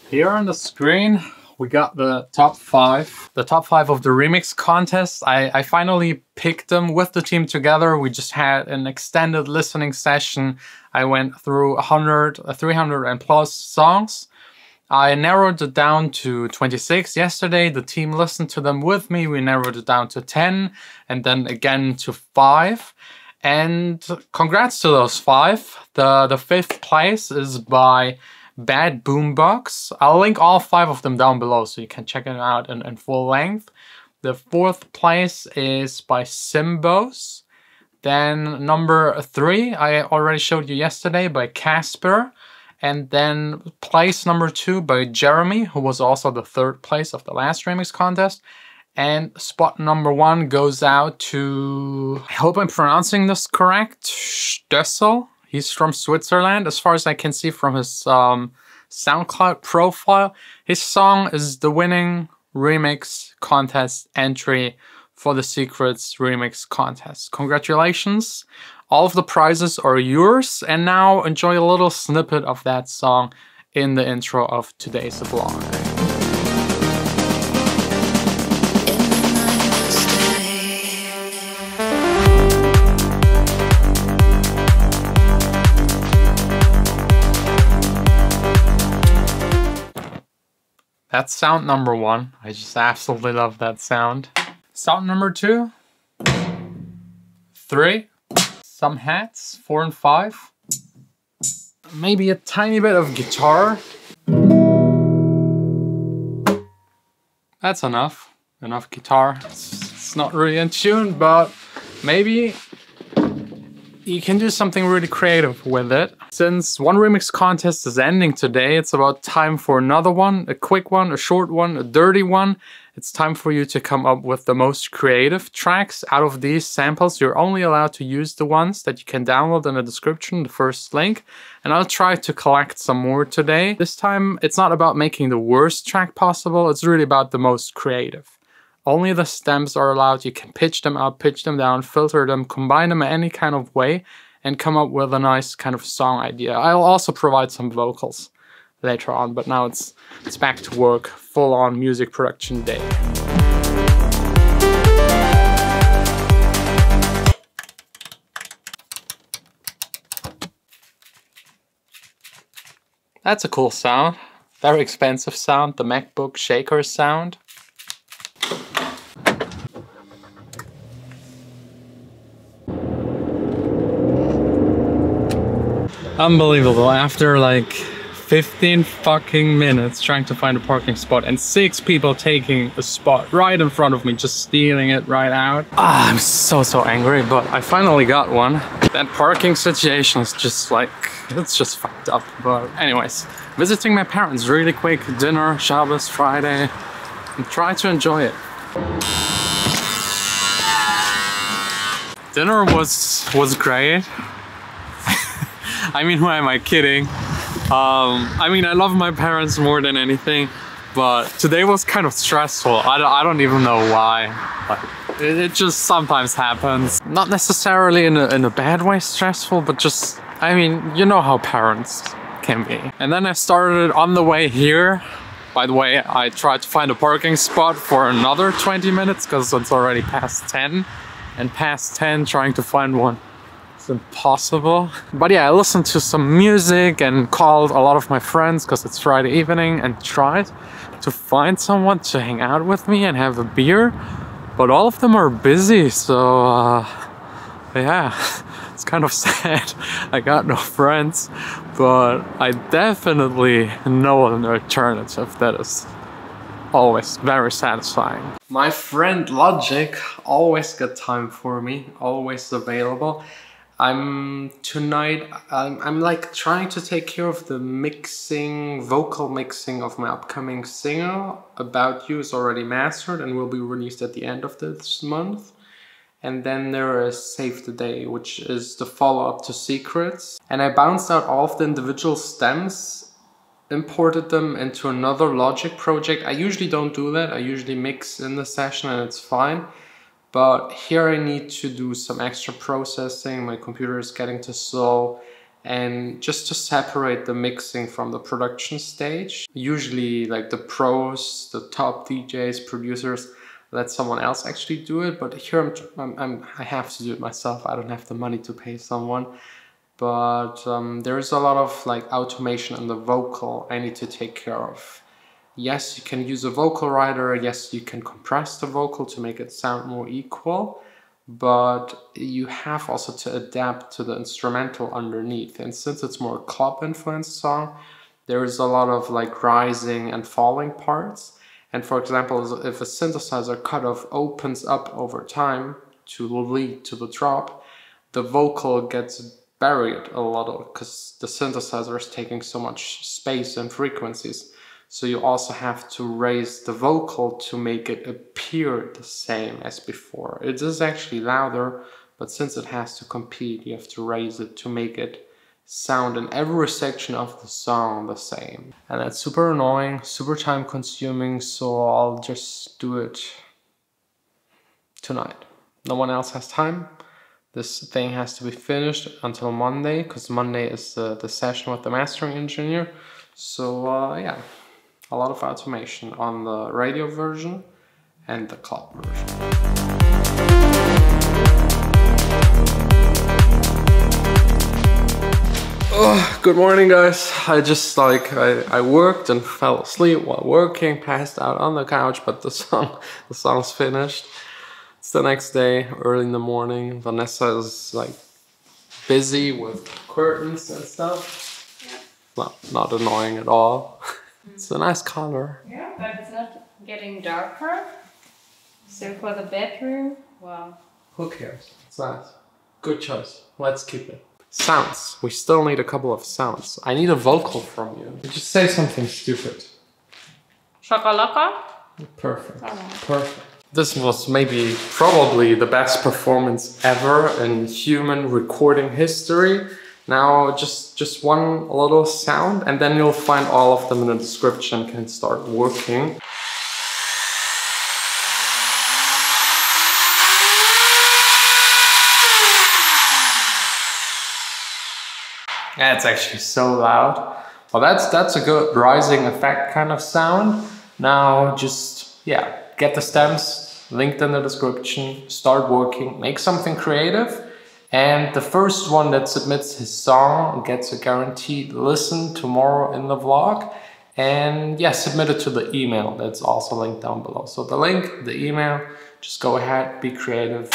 Here on the screen, we got the top 5. The top 5 of the remix contest. I finally picked them with the team together. We just had an extended listening session. I went through 300 and plus songs. I narrowed it down to 26 yesterday. The team listened to them with me. We narrowed it down to 10 and then again to 5. And congrats to those 5. The 5th place is by Bad Boombox. I'll link all 5 of them down below so you can check it out in full length. The 4th place is by Simbos. Then number 3, I already showed you yesterday, by Casper. And then place number 2 by Jeremy, who was also the 3rd place of the last remix contest. And spot number 1 goes out to, I hope I'm pronouncing this correct, Stössel. He's from Switzerland, as far as I can see from his SoundCloud profile. His song is the winning remix contest entry for the Secrets remix contest. Congratulations. All of the prizes are yours, and now enjoy a little snippet of that song in the intro of today's vlog. That's sound number 1. I just absolutely love that sound. Sound number 2, 3. Some hats, 4 and 5. Maybe a tiny bit of guitar. That's enough. Enough guitar. It's not really in tune, but maybe you can do something really creative with it. Since one remix contest is ending today, it's about time for another one. A quick one, a short one, a dirty one. It's time for you to come up with the most creative tracks. Out of these samples, you're only allowed to use the ones that you can download in the description, the first link. And I'll try to collect some more today. This time, it's not about making the worst track possible. It's really about the most creative. Only the stems are allowed. You can pitch them up, pitch them down, filter them, combine them in any kind of way, and come up with a nice kind of song idea. I'll also provide some vocals later on, but now it's back to work, full-on music production day. That's a cool sound. Very expensive sound, the MacBook shaker sound. Unbelievable, after like 15 fucking minutes trying to find a parking spot and 6 people taking a spot right in front of me, just stealing it right out. I'm so angry, but I finally got one. That parking situation is just like, it's just fucked up. But anyways, visiting my parents really quick, dinner, Shabbos, Friday, and try to enjoy it. Dinner was great. I mean, why am I kidding? I mean, I love my parents more than anything, but today was kind of stressful. I don't even know why. But it just sometimes happens. Not necessarily in a bad way stressful, but just, I mean, you know how parents can be. And then I started on the way here. By the way, I tried to find a parking spot for another 20 minutes because it's already past 10. And past 10, trying to find one, impossible. But yeah, I listened to some music and called a lot of my friends because it's Friday evening and tried to find someone to hang out with me and have a beer, but all of them are busy, so yeah, it's kind of sad. I got no friends, but I definitely know an alternative that is always very satisfying. My friend Logic always got time for me, always available. Tonight I'm like trying to take care of the vocal mixing of my upcoming single. About You is already mastered and will be released at the end of this month. And then there is Save the Day, which is the follow-up to Secrets. And I bounced out all of the individual stems, imported them into another Logic project. I usually don't do that. I usually mix in the session and it's fine. But here I need to do some extra processing. My computer is getting too slow And just to separate the mixing from the production stage, usually like the pros, the top DJs, producers, let someone else actually do it. But here I have to do it myself. I don't have the money to pay someone. But there's a lot of like automation in the vocal I need to take care of. Yes, you can use a vocal writer. Yes, you can compress the vocal to make it sound more equal. But you have also to adapt to the instrumental underneath. And since it's more a club influenced song, there is a lot of like rising and falling parts. And for example, if a synthesizer cutoff opens up over time to lead to the drop, the vocal gets buried a lot because the synthesizer is taking so much space and frequencies. So you also have to raise the vocal to make it appear the same as before. It is actually louder, but since it has to compete, you have to raise it to make it sound in every section of the song the same. And that's super annoying, super time consuming, so I'll just do it tonight. No one else has time. This thing has to be finished until Monday, because Monday is the session with the mastering engineer. So yeah. A lot of automation on the radio version and the club version. Oh, good morning, guys. I worked and fell asleep while working, passed out on the couch, but the song's finished. It's the next day, early in the morning. Vanessa is like busy with curtains and stuff. Yeah. Not annoying at all. It's a nice color. Yeah, but it's not getting darker. So for the bedroom, wow. Who cares? It's nice. Good choice. Let's keep it. Sounds. We still need a couple of sounds. I need a vocal from you. Just say something stupid. Shakalaka? Perfect. Perfect. This was probably the best performance ever in human recording history. Now just one little sound, and then you'll find all of them in the description, can start working. Yeah, it's actually so loud. Well, that's a good rising effect kind of sound. Now just, yeah, get the stems linked in the description, start working, make something creative. And the first one that submits his song gets a guaranteed listen tomorrow in the vlog. And yeah, submit it to the email that's also linked down below. So the link, the email, just go ahead, be creative.